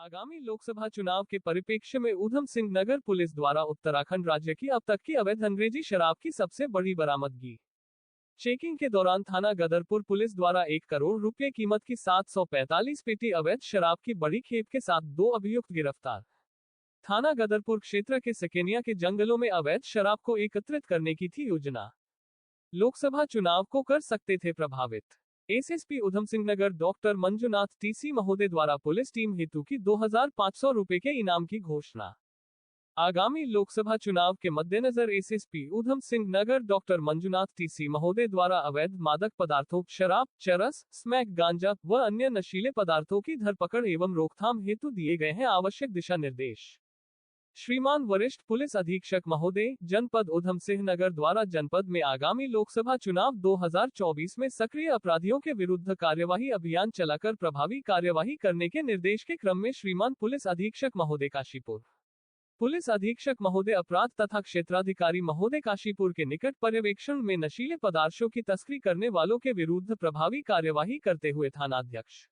आगामी लोकसभा चुनाव के परिप्रेक्ष्य में ऊधम सिंह नगर पुलिस द्वारा उत्तराखंड राज्य की अब तक की अवैध अंग्रेजी शराब की सबसे बड़ी बरामदगी। चेकिंग के दौरान थाना गदरपुर पुलिस द्वारा 1 करोड़ रुपए कीमत की 745 पेटी अवैध शराब की बड़ी खेप के साथ 2 अभियुक्त गिरफ्तार। थाना गदरपुर क्षेत्र के सकेनिया के जंगलों में अवैध शराब को एकत्रित करने की थी योजना। लोकसभा चुनाव को कर सकते थे प्रभावित। SSP Udham Singh Nagar doctor Manjunath TC महोदय द्वारा पुलिस टीम हेतु की 2500 रुपए के इनाम की घोषणा। आगामी लोकसभा चुनाव के मद्देनजर SSP Udham Singh Nagar doctor Manjunath TC महोदय द्वारा अवैध मादक पदार्थों, शराब, चरस, स्मैक, गांजा व अन्य नशीले पदार्थों की धरपकड़ एवं रोकथाम हेतु दिए गए हैं आवश्यक दिशा निर्देश। श्रीमान वरिष्ठ पुलिस अधीक्षक महोदय, जनपद ऊधम सिंह नगर द्वारा जनपद में आगामी लोकसभा चुनाव 2024 में सक्रिय अपराधियों के विरुद्ध कार्यवाही अभियान चलाकर प्रभावी कार्यवाही करने के निर्देश के क्रम में श्रीमान पुलिस अधीक्षक महोदय काशीपुर, पुलिस अधीक्षक महोदय अपराध तथा क्षेत्राधिकारी महोदय काशीपुर के निकट पर्यवेक्षण में नशीले पदार्थों की तस्करी करने वालों के विरुद्ध प्रभावी कार्यवाही करते हुए थानाध्यक्ष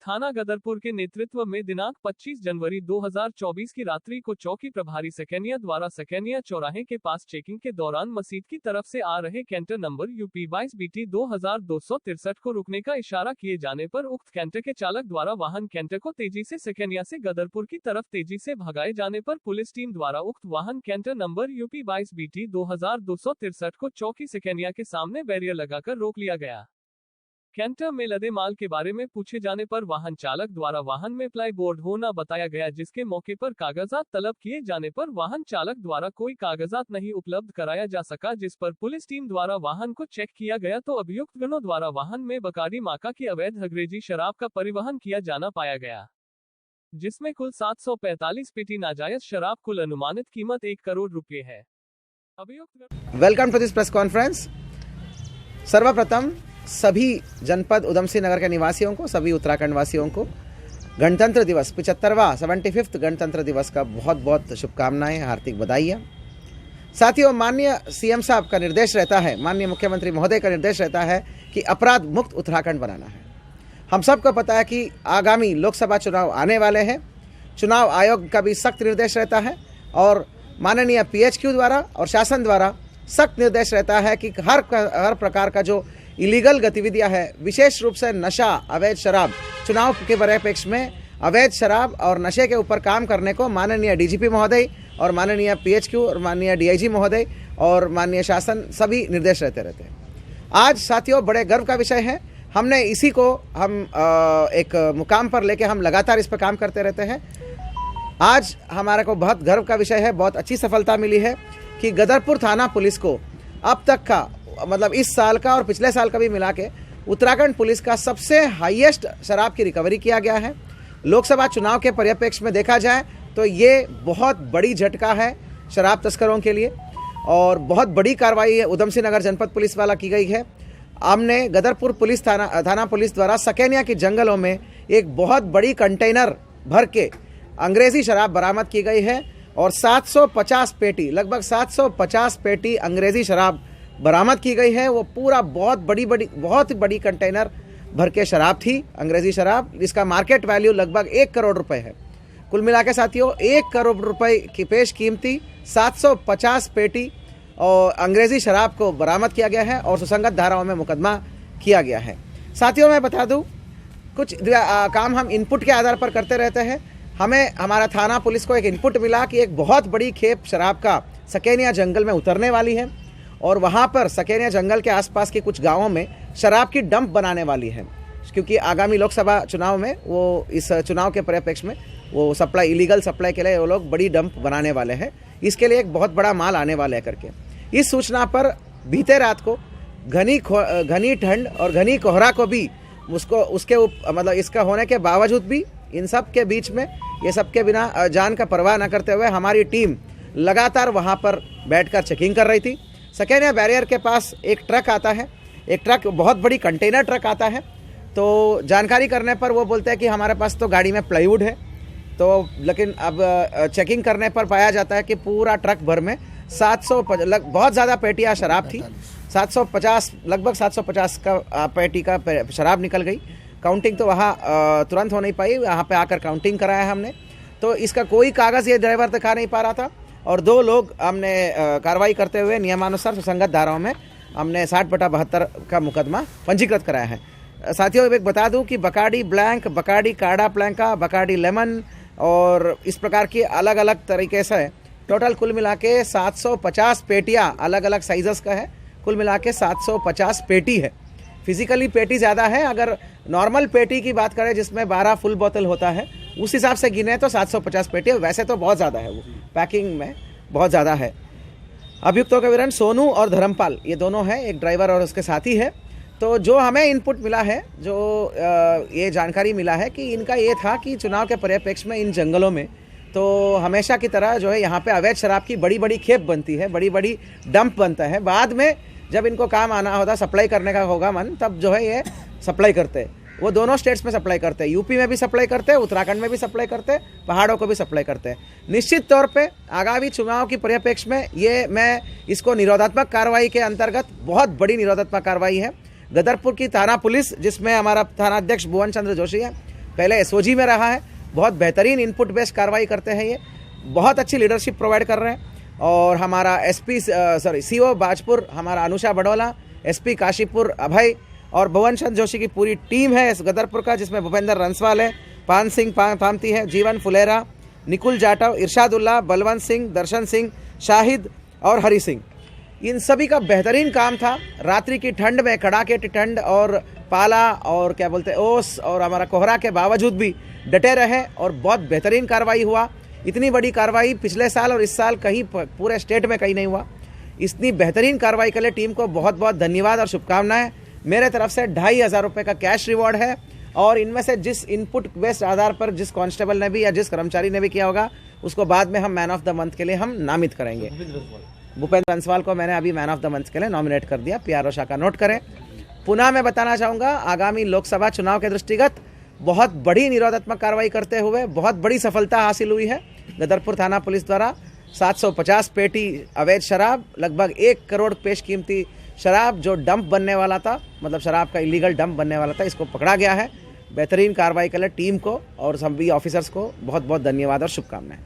थाना गदरपुर के नेतृत्व में दिनांक 25 जनवरी 2024 की रात्रि को चौकी प्रभारी सकेनिया द्वारा सकेनिया चौराहे के पास चेकिंग के दौरान मसीद की तरफ से आ रहे कैंटर नंबर यूपी 22 BT 2263 को रुकने का इशारा किए जाने पर उक्त कैंटर के चालक द्वारा वाहन कैंटर को तेजी से सकेनिया से गदरपुर की तरफ तेजी से भगाए जाने पर पुलिस टीम द्वारा उक्त वाहन कैंटर नंबर यूपी 22 BT 2263 को चौकी सकेनिया के सामने बैरियर लगाकर रोक लिया गया। कैंटर में लदे माल के बारे में पूछे जाने पर वाहन चालक द्वारा वाहन में प्लाई बोर्ड होना बताया गया, जिसके मौके पर कागजात तलब किए जाने पर वाहन चालक द्वारा कोई कागजात नहीं उपलब्ध कराया जा सका, जिस पर पुलिस टीम द्वारा वाहन को चेक किया गया तो अभियुक्त गणों द्वारा वाहन में बकाडी माका की अवैध अंग्रेजी शराब का परिवहन किया जाना पाया गया, जिसमें कुल 745 पेटी नाजायज शराब, कुल अनुमानित कीमत 1 करोड़ रुपए है। अभियुक्त welcome to this press conference. सर्वप्रथम सभी जनपद ऊधम सिंह नगर के निवासियों को, सभी उत्तराखंड वासियों को गणतंत्र दिवस 75वां गणतंत्र दिवस का बहुत बहुत शुभकामनाएं, हार्दिक बधाइयाँ। साथियों, माननीय सीएम साहब का निर्देश रहता है, माननीय मुख्यमंत्री महोदय का निर्देश रहता है कि अपराध मुक्त उत्तराखंड बनाना है। हम सबको पता है कि आगामी लोकसभा चुनाव आने वाले हैं। चुनाव आयोग का भी सख्त निर्देश रहता है और माननीय PHQ द्वारा और शासन द्वारा सख्त निर्देश रहता है कि हर प्रकार का जो इलीगल गतिविधियां है, विशेष रूप से नशा, अवैध शराब, चुनाव के परिप्रेक्ष्य में अवैध शराब और नशे के ऊपर काम करने को माननीय DGP महोदय और माननीय PHQ और माननीय DIG महोदय और माननीय शासन सभी निर्देश रहते हैं। आज साथियों, बड़े गर्व का विषय है। हमने इसी को हम एक मुकाम पर लेके हम लगातार इस पर काम करते रहते हैं। आज हमारे को बहुत गर्व का विषय है, बहुत अच्छी सफलता मिली है कि गदरपुर थाना पुलिस को अब तक का, मतलब इस साल का और पिछले साल का भी मिला के उत्तराखंड पुलिस का सबसे हाईएस्ट शराब की रिकवरी किया गया है। लोकसभा चुनाव के परिप्रेक्ष्य में देखा जाए तो ये बहुत बड़ी झटका है शराब तस्करों के लिए और बहुत बड़ी कार्रवाई ऊधम सिंह नगर जनपद पुलिस वाला की गई है। हमने गदरपुर पुलिस थाना पुलिस द्वारा सकेनिया के जंगलों में एक बहुत बड़ी कंटेनर भर के अंग्रेजी शराब बरामद की गई है और 750 पेटी, लगभग 750 पेटी अंग्रेजी शराब बरामद की गई है। वो पूरा बहुत बड़ी कंटेनर भर के शराब थी, अंग्रेजी शराब, जिसका मार्केट वैल्यू लगभग 1 करोड़ रुपए है। कुल मिला के साथियों 1 करोड़ रुपए की पेश कीमती 750 पेटी और अंग्रेजी शराब को बरामद किया गया है और सुसंगत धाराओं में मुकदमा किया गया है। साथियों, मैं बता दूं, कुछ काम हम इनपुट के आधार पर करते रहते हैं। हमें हमारा थाना पुलिस को एक इनपुट मिला कि एक बहुत बड़ी खेप शराब का सकेनिया जंगल में उतरने वाली है और वहाँ पर सकेनिया जंगल के आसपास के कुछ गांवों में शराब की डंप बनाने वाली है, क्योंकि आगामी लोकसभा चुनाव में वो इस चुनाव के परिप्रेक्ष्य में वो सप्लाई, इलीगल सप्लाई के लिए वो लोग बड़ी डंप बनाने वाले हैं। इसके लिए एक बहुत बड़ा माल आने वाले है करके इस सूचना पर बीते रात को घनी ठंड और घनी कोहरा को भी उसके मतलब इसका होने के बावजूद भी इन सब के बीच में, ये सब के बिना जान का परवाह न करते हुए हमारी टीम लगातार वहाँ पर बैठकर चेकिंग कर रही थी। सकेनिया बैरियर के पास एक ट्रक आता है, एक ट्रक, बहुत बड़ी कंटेनर ट्रक आता है। तो जानकारी करने पर वो बोलते हैं कि हमारे पास तो गाड़ी में प्लाईवुड है, तो लेकिन अब चेकिंग करने पर पाया जाता है कि पूरा ट्रक भर में 700 बहुत ज़्यादा पेटियाँ शराब थी। 750, लगभग 750 का पेटी का शराब निकल गई। काउंटिंग तो वहाँ तुरंत हो नहीं पाई, यहाँ पे आकर काउंटिंग कराया हमने। तो इसका कोई कागज़ ये ड्राइवर दिखा नहीं पा रहा था और 2 लोग हमने कार्रवाई करते हुए नियमानुसार सुसंगत धाराओं में हमने 60/72 का मुकदमा पंजीकृत कराया है। साथियों, एक बता दूं कि बकाडी ब्लैंक, बकाडी काड़ा प्लैंका, बकाडी लेमन और इस प्रकार की अलग अलग तरीके से टोटल कुल मिला के 750 पेटियाँ अलग अलग साइज़ का है। कुल मिला के 750 पेटी है। फिजिकली पेटी ज़्यादा है, अगर नॉर्मल पेटी की बात करें जिसमें 12 फुल बोतल होता है उस हिसाब से गिने तो 750 पेटी है। वैसे तो बहुत ज़्यादा है, वो पैकिंग में बहुत ज़्यादा है। अभियुक्तों के विवरण सोनू और धर्मपाल ये दोनों हैं, एक ड्राइवर और उसके साथी है। तो जो हमें इनपुट मिला है, जो ये जानकारी मिला है कि इनका ये था कि चुनाव के परिप्रेक्ष्य में इन जंगलों में तो हमेशा की तरह जो है यहाँ पे अवैध शराब की बड़ी बड़ी खेप बनती है, बड़ी बड़ी डंप बनता है। बाद में जब इनको काम आना होता, सप्लाई करने का होगा मन, तब जो है ये सप्लाई करते हैं। वो दोनों स्टेट्स में सप्लाई करते हैं, यूपी में भी सप्लाई करते हैं, उत्तराखंड में भी सप्लाई करते हैं, पहाड़ों को भी सप्लाई करते हैं। निश्चित तौर पे आगामी चुनाव की परिप्रेक्ष्य में ये मैं इसको निरोधात्मक कार्रवाई के अंतर्गत, बहुत बड़ी निरोधात्मक कार्रवाई है। गदरपुर की थाना पुलिस, जिसमें हमारा थाना अध्यक्ष भुवन चंद्र जोशी है, पहले एसओजी में रहा है, बहुत बेहतरीन इनपुट बेस्ड कार्रवाई करते हैं, ये बहुत अच्छी लीडरशिप प्रोवाइड कर रहे हैं। और हमारा सीओ बाजपुर हमारा अनुषा बडोला, एसपी काशीपुर अभय और भुवन चंद्र जोशी की पूरी टीम है इस गदरपुर का, जिसमें भूपेंद्र रंसवाल है, पान सिंह पामती है, जीवन फुलेरा, निकुल जाटव, इरशादुल्ला, बलवंत सिंह, दर्शन सिंह, शाहिद और हरी सिंह। इन सभी का बेहतरीन काम था। रात्रि की ठंड में, कड़ाके की ठंड और पाला और क्या बोलते हैं ओस और हमारा कोहरा के बावजूद भी डटे रहे और बहुत बेहतरीन कार्रवाई हुआ। इतनी बड़ी कार्रवाई पिछले साल और इस साल कहीं पूरे स्टेट में कहीं नहीं हुआ। इतनी बेहतरीन कार्रवाई के लिए टीम को बहुत बहुत धन्यवाद और शुभकामनाएं। मेरे तरफ से 2500 रुपये का कैश रिवॉर्ड है और इनमें से जिस इनपुट बेस्ड आधार पर जिस कांस्टेबल ने भी या जिस कर्मचारी ने भी किया होगा उसको बाद में हम मैन ऑफ द मंथ के लिए हम नामित करेंगे। भूपेंद्र रंसवाल को मैंने अभी मैन ऑफ द मंथ के लिए नॉमिनेट कर दिया। PRO शाखा नोट करें। पुनः मैं बताना चाहूँगा, आगामी लोकसभा चुनाव के दृष्टिगत बहुत बड़ी निरोधात्मक कार्रवाई करते हुए बहुत बड़ी सफलता हासिल हुई है। गदरपुर थाना पुलिस द्वारा 750 पेटी अवैध शराब, लगभग 1 करोड़ पेश कीमती शराब जो डंप बनने वाला था, मतलब शराब का इलीगल डंप बनने वाला था, इसको पकड़ा गया है। बेहतरीन कार्रवाई के लिए टीम को और सभी ऑफिसर्स को बहुत बहुत धन्यवाद और शुभकामनाएं।